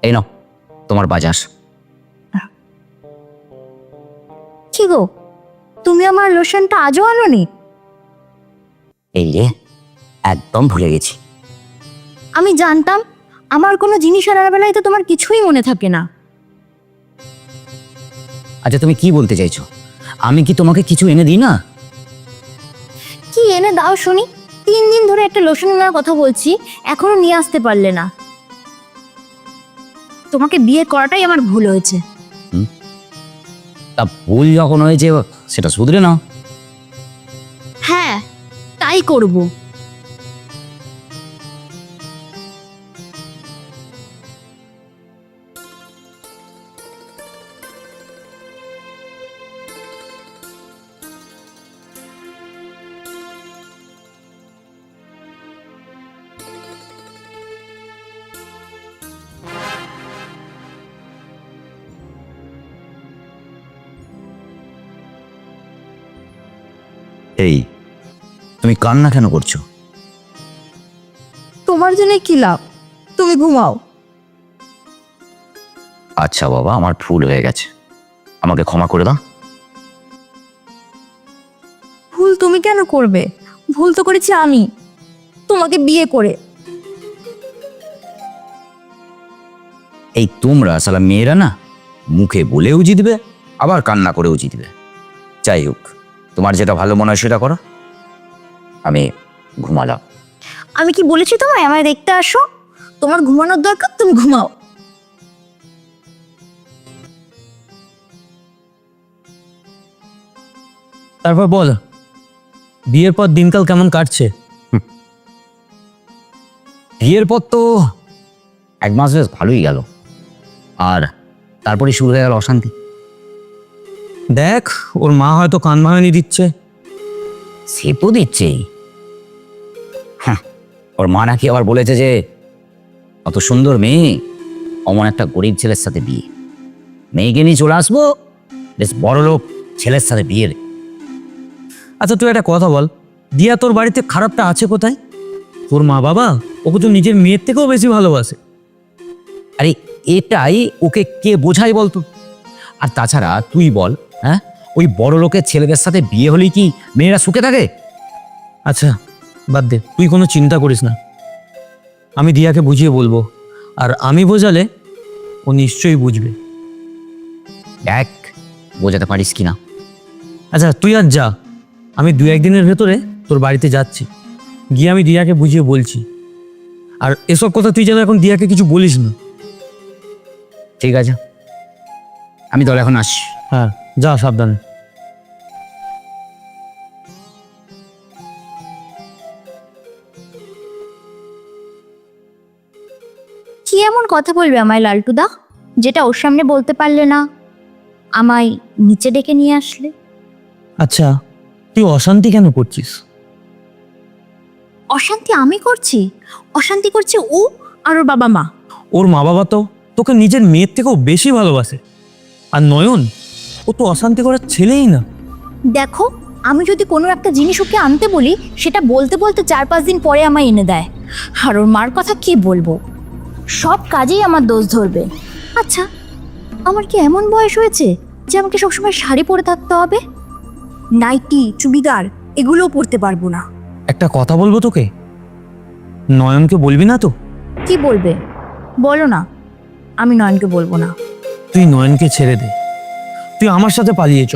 এই নাও তোমার বাজার। কি গো, তুমি আমার লোশনটা আজও আনোনি? এই রে, একদম ভুলে গেছি। আমি জানতাম আমার কোনো জিনিস আনার বেলায় তো তোমার কিছুই মনে থাকে না। আচ্ছা তুমি কি বলতে চাইছো? আমি কি তোমাকে কিছু এনে দিই না? কি এনে দাও শুনি? 3 দিন ধরে একটা লোশন আনার কথা বলছি, এখনো নিয়ে আসতে পারলে না। তোমাকে বিয়ে করাটাই আমার ভুল হয়েছে। তা ভুল যখন হয়েছে সেটা শুধরে নাও। হ্যাঁ, তাই করব। এই তুমি কান্না কেন করছো? তোমার জন্য কি লাভ, তুমি ঘুমাও। আচ্ছা বাবা, আমার ভুল হয়ে গেছে, আমাকে ক্ষমা করে দাও। ভুল তুমি কেন করবে? ভুল তো করেছি আমি, তোমাকে বিয়ে করে। এই তোমরা সালা মেয়েরা না, মুখে বলেও জিতবে আবার কান্না করেও জিতবে। যাই হোক, তোমার যেটা ভালো মনে হয় সেটা করো, আমি ঘুমালাম। আমি কি বলেছি তোমায় আমায় দেখতে আসো? তোমার ঘুমানোর দরকার, তুমি ঘুমাও। তারপর বল, বিয়ের পর দিনকাল কেমন কাটছে? বিয়ের পর তো 1 মাস বেশ ভালোই গেল, আর তারপরে শুরু হয়ে গেল অশান্তি। দেখ, ওর মা হয়তো কান ভাঙানি দিচ্ছে। সে তো দিচ্ছেই। হ্যাঁ, ওর মা নাকি আবার বলেছে যে অত সুন্দর মেয়ে, অমন একটা গরিব ছেলের সাথে বিয়ে। মেয়েকে নিয়ে চলে আসবো বেশ বড় লোক ছেলের সাথে বিয়ের। আচ্ছা তুই একটা কথা বল, দিয়া তোর বাড়িতে খারাপটা আছে কোথায়? তোর মা বাবা ওকে তো নিজের মেয়ের থেকেও বেশি ভালোবাসে। আরে এটাই ওকে কে বোঝাই বলতো? আর তাছাড়া তুই বল, হ্যাঁ, ওই বড় লোকের ছেলেদের সাথে বিয়ে হলেই কি মেয়েরা সুখে থাকে? আচ্ছা বাদ দে, তুই কোনো চিন্তা করিস না, আমি দিয়াকে বুঝিয়ে বলবো, আর আমি বোঝালে ও নিশ্চয়ই বুঝবে। দেখ বোঝাতে পারিস কিনা। আচ্ছা তুই আর যা, আমি 2-1 দিনের ভেতরে তোর বাড়িতে যাচ্ছি, গিয়ে আমি দিয়াকে বুঝিয়ে বলছি। আর এসব কথা তুই যেন এখন দিয়াকে কিছু বলিস না। ঠিক আছে, আমি তো এখন আসছি। হ্যাঁ, যা সাবধানে। কি এমন কথা বলবে আমায় লালটুদা, যেটা ওর সামনে বলতে পারলে না, আমায় নিচে ডেকে নিয়ে আসলে? আচ্ছা তুই অশান্তি কেন করছিস? অশান্তি আমি করছি? অশান্তি করছে ও আর ওর বাবা মা। ওর মা বাবা তো তোকে নিজের মেয়ের থেকেও বেশি ভালোবাসে, আর নয়ন, ও তো অশান্তি করার ছেলেই না। দেখো, আমি যদি কোনো একটা জিনিস ওকে আনতে বলি, সেটা বলতে বলতে 4-5 দিন পরে আমায় এনে দেয়। আর ওর মার কথা কি বলবো, সব কাজেই আমার দোষ ধরবে। আচ্ছা, আমার কি এমন বয়স হয়েছে যে আমাকে সবসময় শাড়ি পরে থাকতে হবে? নাইটি, চুড়িদার এগুলোও পরতে পারবো না। একটা কথা বলবো তোকে, নয়নকে বলবি না তো? কি বলবে বলো না, আমি নয়নকে বলবো না। তুই নয়নকে ছেড়ে দে, তুই আমার সাথে পালিয়ে চ।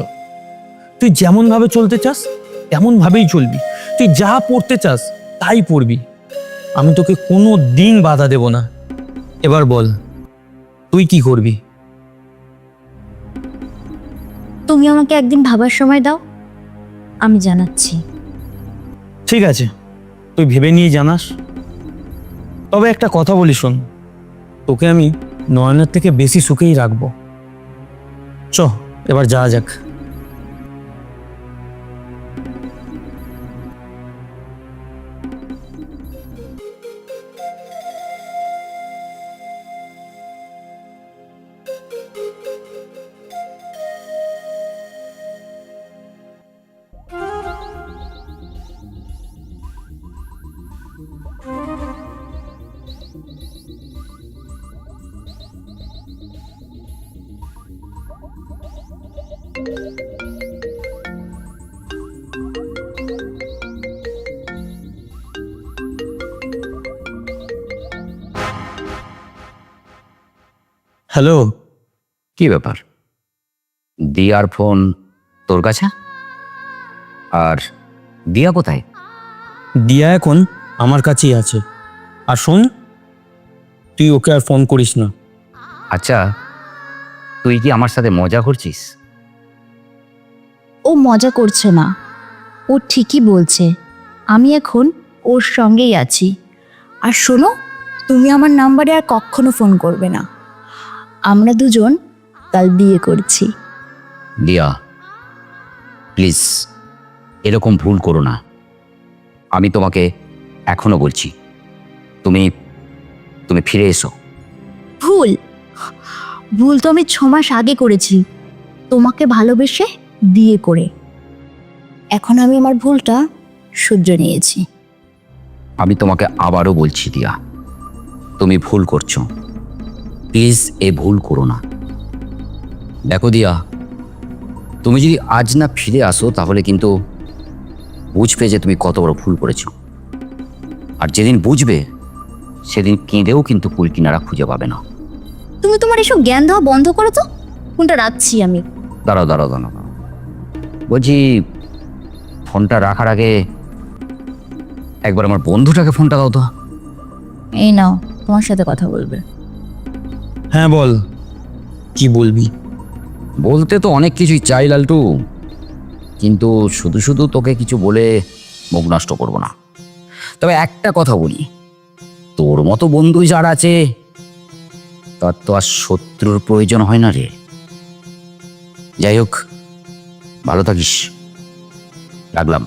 তুই যেমন ভাবে চলতে চাস তেমন ভাবেই চলবি, তুই যা পড়তে চাস তাই পড়বি, আমি তোকে কোনো দিন বাধা দেব না। এবার বল, তুই কি করবি? তুমি আমাকে একদিন ভাবার সময় দাও, আমি জানাচ্ছি। ঠিক আছে, তুই ভেবে নিয়ে জানাস। তবে একটা কথা বলি শোন, তোকে আমি নয়নের থেকে বেশি সুখেই রাখবো। চ, এবার যাওয়া যাক। হ্যালো। কি ব্যাপার? দিয়ার ফোন তোর কাছে? আর দিয়া কোথায়? দিয়া এখন আমার কাছেই আছে। আর শোন, তুই ওকে আর ফোন করিস না। আচ্ছা, তুই কি আমার সাথে মজা করছিস? ও মজা করছে না, ও ঠিকই বলছে। আমি এখন ওর সঙ্গেই আছি। আর শোনো, তুমি আমার নাম্বারে আর কখনো ফোন করবে না। আমরা দুজন কাল বিয়ে করছি। দিয়া, প্লিজ এরকম ভুল করো না। আমি তোমাকে এখনো বলছি, তুমি তুমি ফিরে এসো। ভুল? ভুল তো আমি 6 মাস আগে করেছি, তোমাকে ভালোবেসে বিয়ে করে। এখন আমি আমার ভুলটা শুধরে নিয়েছি। আমি তোমাকে আবারও বলছি দিয়া, তুমি ভুল করছো। প্লিজ এ ভুল করো না। দেখো দিয়া, তুমি যদি আজ না ফিরে আসো তাহলে কিন্তু বুঝবে যে তুমি কত বড় ভুল করেছো। আর যেদিন বুঝবে সেদিন কেঁদেও কিন্তু কুল কিনারা খুঁজে পাবে না। তুমি তোমার এসব জ্ঞান দেওয়া বন্ধ করো তো, ফোনটা রাখছি আমি। দাঁড়াও দাঁড়াও দাঁড়াও, বলছি ফোনটা রাখার আগে একবার আমার বন্ধুটাকে ফোনটা দাও তো। এই নাও, তোমার সাথে কথা বলবে। হ্যাঁ বল, কি বলবি? বলতে তো অনেক কিছুই চাই লালটু, কিন্তু শুধু শুধু তোকে কিছু বলে মুখ নষ্ট করব না। তবে একটা কথা বলি, তোর মতো বন্ধু যার আছে তার তো আর শত্রুর প্রয়োজন হয় না রে। যাই হোক, ভালো থাকিস, রাখলাম।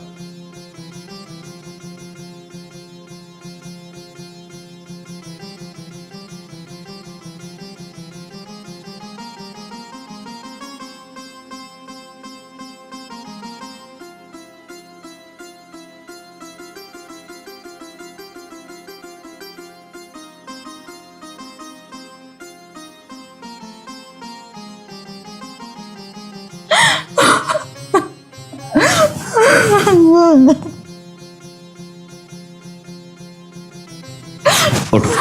ওঠো।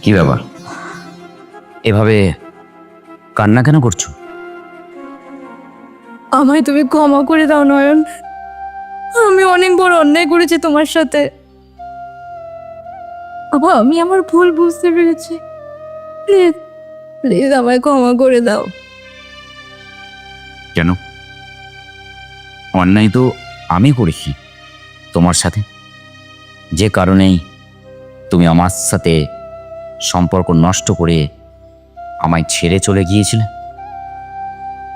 কি ব্যাপার, এভাবে কান্না কেন করছো? আমায় তুমি ক্ষমা করে দাও নয়ন, আমি অনেক বড় অন্যায় করেছি তোমার সাথে। আমি আমার ভুল বুঝতে পেরেছি, প্লিজ প্লিজ আমায় ক্ষমা করে দাও। কেন? অন্যায় তো আমি করেছি তোমার সাথে, যে কারণেই তুমি আমার সাথে সম্পর্ক নষ্ট করে আমায় ছেড়ে চলে গিয়েছিলে।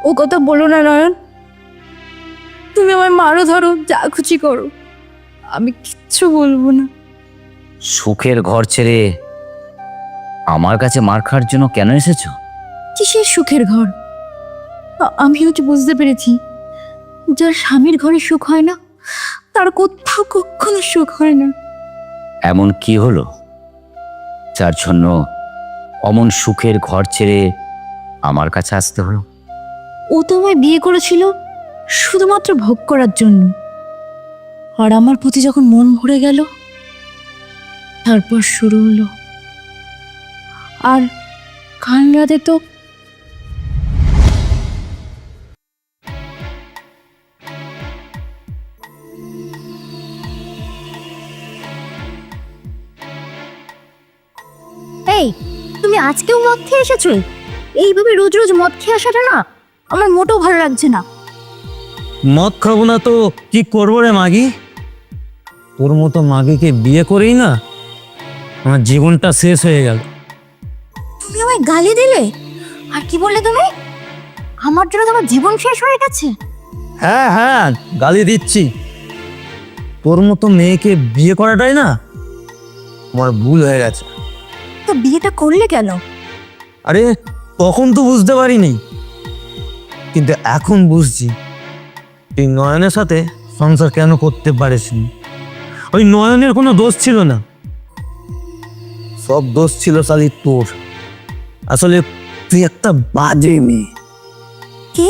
ও কথা বলো না নয়ন, তুমি আমায় মারো ধরো যা খুশি করো, আমি কিচ্ছু বলবো না। সুখের ঘর ছেড়ে আমার কাছে মার খাওয়ার জন্য কেন এসেছো? কিসের সুখের ঘর? আমি হচ্ছে বুঝতে পেরেছি, যার স্বামীর ঘরে সুখ হয় না তার কোথাও কখনো সুখ হয় না। এমন কি হলো যার জন্য অমন সুখের ঘর ছেড়ে আমার কাছে আসতে হলো? ও তো আমায় বিয়ে করেছিল শুধুমাত্র ভোগ করার জন্য, আর আমার প্রতি যখন মন ভরে গেল তারপর শুরু হলো। আর কাল রাতে তো এই, তুমি আজকেও মদ খেয়ে এসেছো? এইভাবে রোজ রোজ মদ খেয়ে আসাটা না আমার মোটেও ভালো লাগছে না। মদ খাবো না তো কি করবো রে মাগি? তোর মতো মাগিকে বিয়ে করেই না আমার জীবনটা শেষ হয়ে গেল। তুমি আমায় গালি দিলে, আর কি বললে তুমি? আমার জন্য তোমার জীবন শেষ হয়ে গেছে? হ্যাঁ হ্যাঁ, গালি দিচ্ছি। তোর মতো মেয়েকে বিয়ে করাটাই না আমার ভুল হয়ে গেছে। তো বিয়েটা করলে কেন? আরে তখন তো বুঝতে পারিনি, কিন্তু এখন বুঝছি তুই নয়নের সাথে সংসার কেন করতে পারিসনি। ওই নয়নের কোনো দোষ ছিল না, সব দোষ ছিল শালি তোর। আসলে তুই একটা বাজে মেয়ে। কি?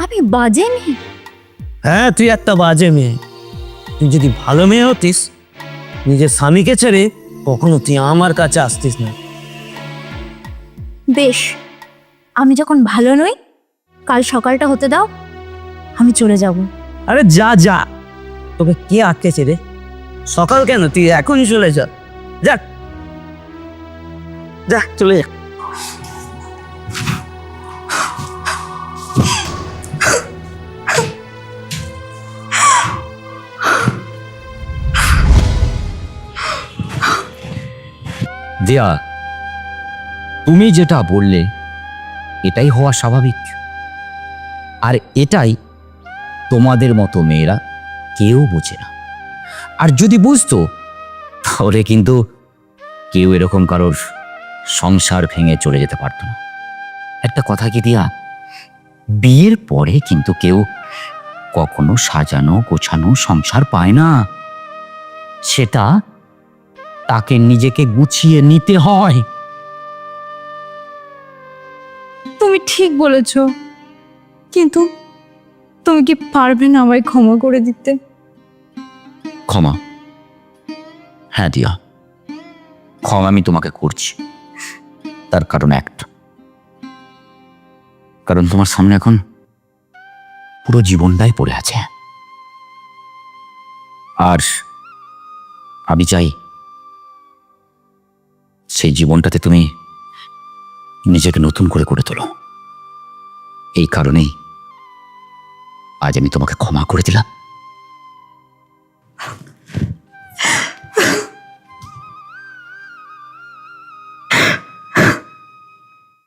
আমি বাজে মেয়ে? হ্যাঁ, তুই একটা বাজে মেয়ে। তুই যদি ভালো মেয়ে হতিস, নিজের স্বামীকে ছেড়ে কখনো তুই আমার কাছে আসতিস না। বেশ, আমি যখন ভালো নই, কাল সকালটা হতে দাও, আমি চলে যাব। আরে যা যা, তোকে কে আটকেছে রে? সকাল কেন, তুই এখনই চলে যা। যা যা, চলে যা। দিয়া, তুমি যেটা বললে এটাই হওয়া স্বাভাবিক, আর এটাই তোমাদের মতো মেয়েরা কেউ বোঝে না। আর যদি বুঝতো তাহলে কিন্তু কেউ এরকম কারোর সংসার ভেঙে চলে যেতে পারতো না। একটা কথা কি দিয়া, বিয়ের পরে কিন্তু কেউ কখনো সাজানো গোছানো সংসার পায় না। সেটা তাকে নিজেকে গুছিয়ে নিতে হয়। তুমি ঠিক বলেছ, কিন্তু তুমি কি পারবে না আমায় ক্ষমা করে দিতে? ক্ষমা? হ্যাঁ দিয়া, ক্ষমা আমি তোমাকে করছি। তার কারণ একটা, কারণ তোমার সামনে এখন পুরো জীবনটাই পড়ে আছে, আর আমি চাই সেই জীবনটাতে তুমি নিজেকে নতুন করে গড়ে তোলো। এই কারণেই আজ আমি তোমাকে ক্ষমা করে দিলাম।